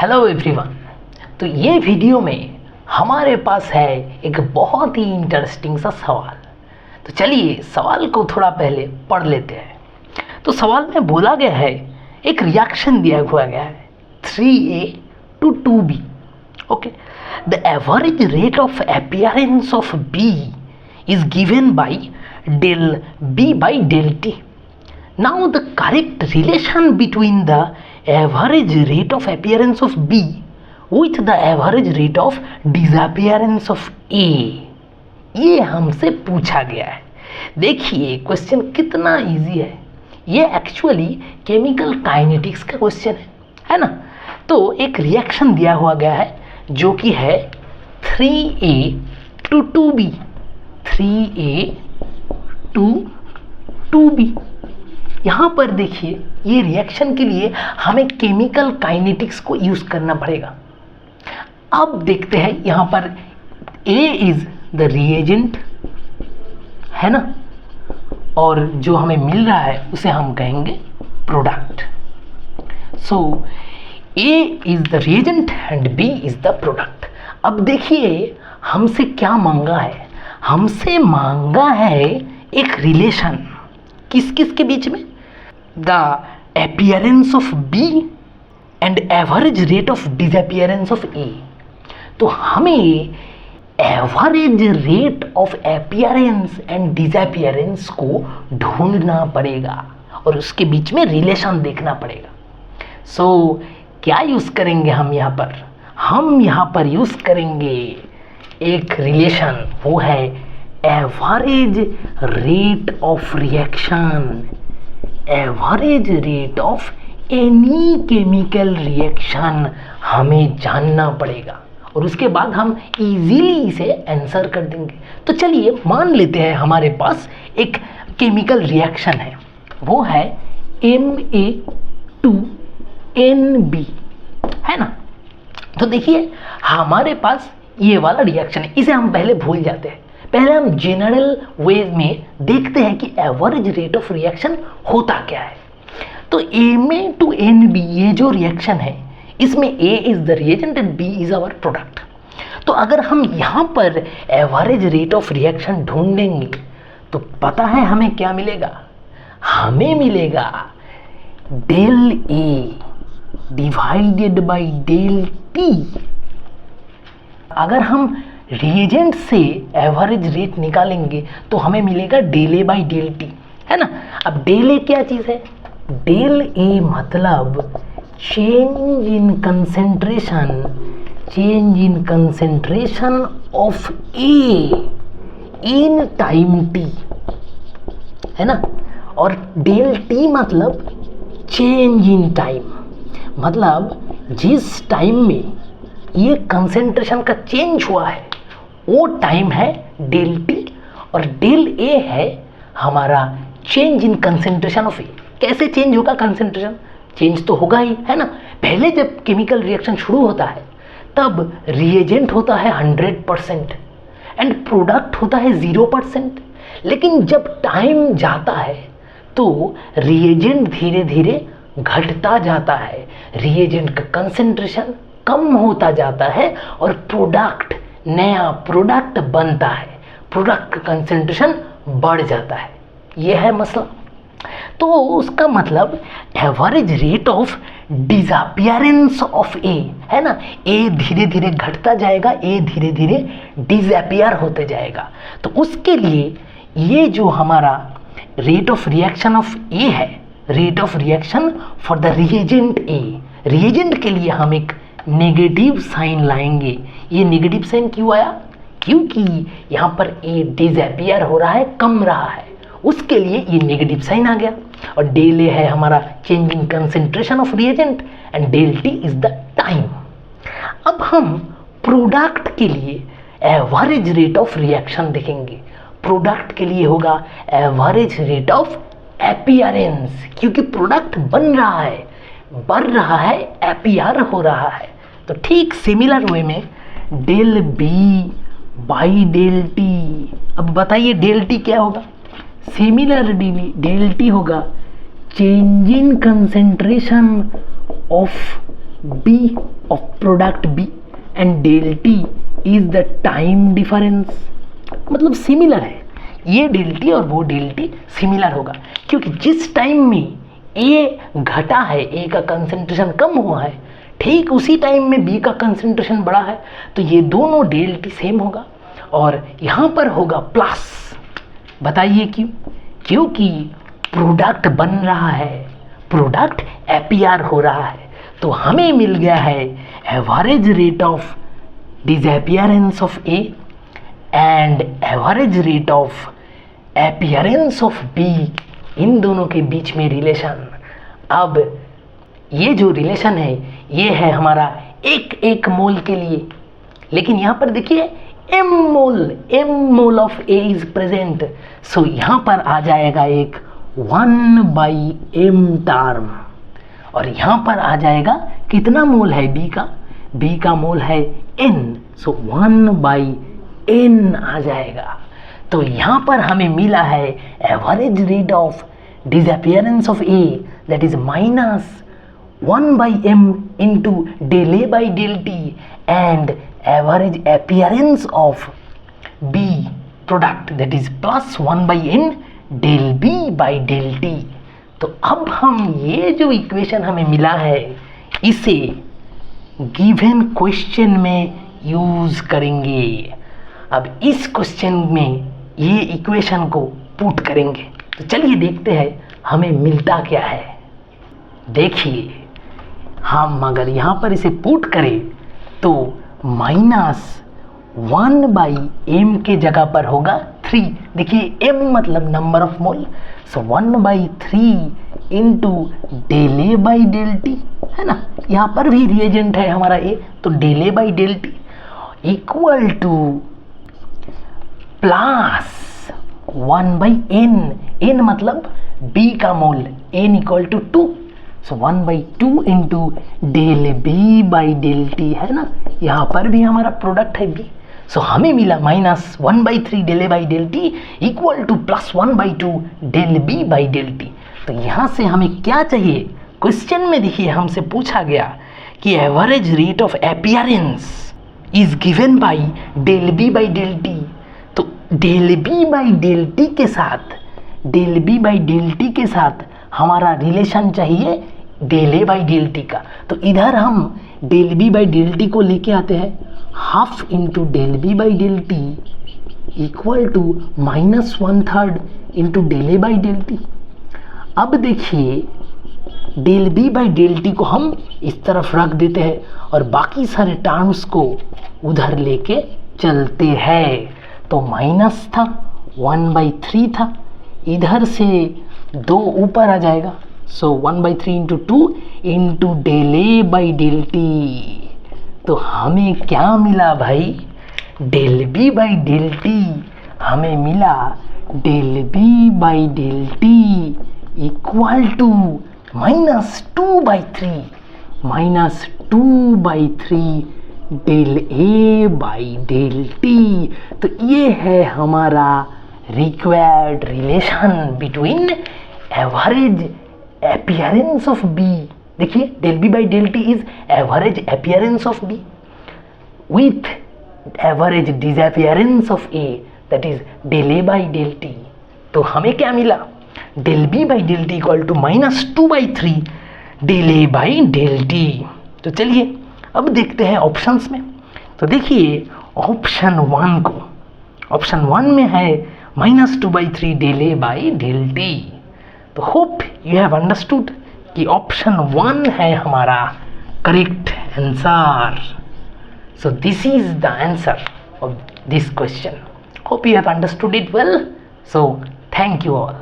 Hello everyone. तो ये video में हमारे पास है एक बहुत ही इंटरेस्टिंग सा सवाल। तो चलिए सवाल को थोड़ा पहले पढ़ लेते हैं। तो सवाल में बोला गया है, एक रिएक्शन दिया हुआ गया है 3A to 2B। Okay, the average rate of appearance of B is given by del B by del T. Now the correct relation between the average rate of appearance of B with the average rate of disappearance of A, ये हमसे पूछा गया है। देखिए question कितना easy है। ये actually chemical kinetics का क्वेश्चन है ना। तो एक रिएक्शन दिया हुआ गया है जो कि है 3A to 2B, 3A to 2B। यहाँ पर देखिए ये रिएक्शन के लिए हमें केमिकल काइनेटिक्स को यूज़ करना पड़ेगा। अब देखते हैं यहाँ पर A इज़ द रिएजेंट है ना, और जो हमें मिल रहा है उसे हम कहेंगे product. So A is the reagent and B is the product. अब देखिए हमसे क्या मांगा है, हमसे मांगा है एक रिलेशन किस किस के बीच में, the appearance of B and average rate of disappearance of A। तो हमें average rate of appearance and disappearance को ढूंढना पड़ेगा और उसके बीच में रिलेशन देखना पड़ेगा। सो क्या यूज़ करेंगे हम यहाँ पर? हम यहाँ पर यूज़ करेंगे एक रिलेशन, वो है average rate of reaction. Average rate of any chemical reaction हमें जानना पड़ेगा और उसके बाद हम इजीली इसे आंसर कर देंगे। तो चलिए मान लेते हैं हमारे पास एक केमिकल रिएक्शन है, वो है Ma2NB है ना। तो देखिए हमारे पास ये वाला रिएक्शन है, इसे हम पहले भूल जाते हैं। पहले हम जनरल वे में देखते हैं कि एवरेज रेट ऑफ रिएक्शन होता क्या है। तो Ma2NB ये जो रिएक्शन है इसमें A is the reagent and B is our product. तो अगर हम यहाँ पर एवरेज रेट ऑफ रिएक्शन ढूंढेंगे तो पता है हमें क्या मिलेगा? हमें मिलेगा del A divided by del T। अगर हम रिएजेंट से एवरेज रेट निकालेंगे तो हमें मिलेगा del A by del T है ना। अब डेल A क्या चीज़ है? डेल A मतलब change in concentration of A in time T है ना। और डेल T मतलब चेंज इन टाइम, मतलब जिस टाइम में ये कंसेंट्रेशन का चेंज हुआ है वो टाइम है डेल T, और डेल A है हमारा change in concentration of A। कैसे चेंज होगा कंसेंट्रेशन? चेंज तो होगा ही है ना। पहले जब केमिकल रिएक्शन शुरू होता है तब रिएजेंट होता है 100% एंड प्रोडक्ट होता है 0%। लेकिन जब टाइम जाता है तो रिएजेंट धीरे धीरे घटता जाता है, रिएजेंट का कंसेंट्रेशन कम होता जाता है और प्रोडक्ट, नया प्रोडक्ट बनता है, प्रोडक्ट का कंसेंट्रेशन बढ़ जाता है। यह है मसला। तो उसका मतलब average rate of disappearance of A है ना। A धीरे धीरे घटता जाएगा, A धीरे धीरे डिसअपीयर होते जाएगा। तो उसके लिए ये जो हमारा rate of reaction of A है, rate of reaction for the reagent A, reagent के लिए हम एक नेगेटिव साइन लाएंगे। ये नेगेटिव साइन क्यों आया? क्योंकि यहाँ पर A डिसअपीयर हो रहा है, कम रहा है, उसके लिए ये नेगेटिव साइन आ गया। और डेल A है हमारा change in concentration of reagent and del T is the time. अब हम प्रोडक्ट के लिए एवरेज रेट ऑफ रिएक्शन देखेंगे। प्रोडक्ट के लिए होगा एवरेज रेट ऑफ अपीयरेंस, क्योंकि प्रोडक्ट बन रहा है, बढ़ रहा है, अपीयर हो रहा है। तो ठीक सिमिलर वे में del B by del T। अब बताइए डेल T क्या होगा? सिमिलर डेल T होगा change in concentration of B of product B and del T is the time difference। मतलब सिमिलर है, ये del T और वो del T सिमिलर होगा, क्योंकि जिस टाइम में A घटा है, A का कंसंट्रेशन कम हुआ है, ठीक उसी टाइम में B का कंसंट्रेशन बढ़ा है, तो ये दोनों del T सेम होगा और यहाँ पर होगा प्लस। बताइए क्यों? क्योंकि प्रोडक्ट बन रहा है, प्रोडक्ट अपीयर हो रहा है, तो हमें मिल गया है average rate of disappearance of A and average rate of appearance of B. इन दोनों के बीच में रिलेशन। अब ये जो रिलेशन है ये है हमारा एक मोल के लिए, लेकिन यहाँ पर देखिए m mole of A is present, so यहाँ पर आ जाएगा एक 1/m टर्म और यहाँ पर आ जाएगा कितना मोल है B का मोल है n, सो 1/n आ जाएगा। तो यहाँ पर हमें मिला है average rate of disappearance of A that is -1/m into del A by del T and average appearance of B product that is +1/n del B by del T। तो अब हम ये जो इक्वेशन हमें मिला है इसे गिवन क्वेश्चन में यूज करेंगे। अब इस क्वेश्चन में ये इक्वेशन को पुट करेंगे, तो चलिए देखते हैं हमें मिलता क्या है। देखिए हम अगर यहाँ पर इसे पुट करें तो -1/m के जगह पर होगा 3। देखिए m मतलब number of mole, so 1/3 into del A by del T है ना, यहाँ पर भी रिएजेंट है हमारा A, तो del A by del T equal to plus 1/n, n मतलब B का mole, n equal to 2, so 1/2 into del B by del T है ना, यहाँ पर भी हमारा प्रोडक्ट है B, सो हमें मिला -1/3 del A by del T equal to +1/2 del B by del T। तो यहाँ से हमें क्या चाहिए? क्वेश्चन में देखिए हमसे पूछा गया कि average rate of appearance is given by del B by del T। तो del B by del T के साथ हमारा रिलेशन चाहिए del A by del T का। तो इधर हम del B by del T को लेके आते हैं, half into del B by del T equal to -1/3 into del A by del T। अब देखिए del B by del T को हम इस तरफ रख देते हैं और बाकी सारे टर्म्स को उधर लेके चलते हैं। तो माइनस था, 1/3 था, इधर से 2 ऊपर आ जाएगा, सो 1/3 into 2 into del A by del T। तो हमें क्या मिला भाई? del B by del T हमें मिला del B by del T equal to -2/3 del A by del T। तो ये है हमारा required relation between average appearance of B। देखिए del B by del T is average appearance of B with average disappearance of A that is del A by del T। तो हमें क्या मिला? del B by del T equal to -2/3 del A by del T। तो चलिए अब देखते हैं options में। तो देखिए ऑप्शन 1 में है -2/3 del A by del T। तो होप यू हैव अंडरस्टूड कि ऑप्शन 1 है हमारा correct answer. So this is the answer of this question. Hope you have understood it well. So thank you all.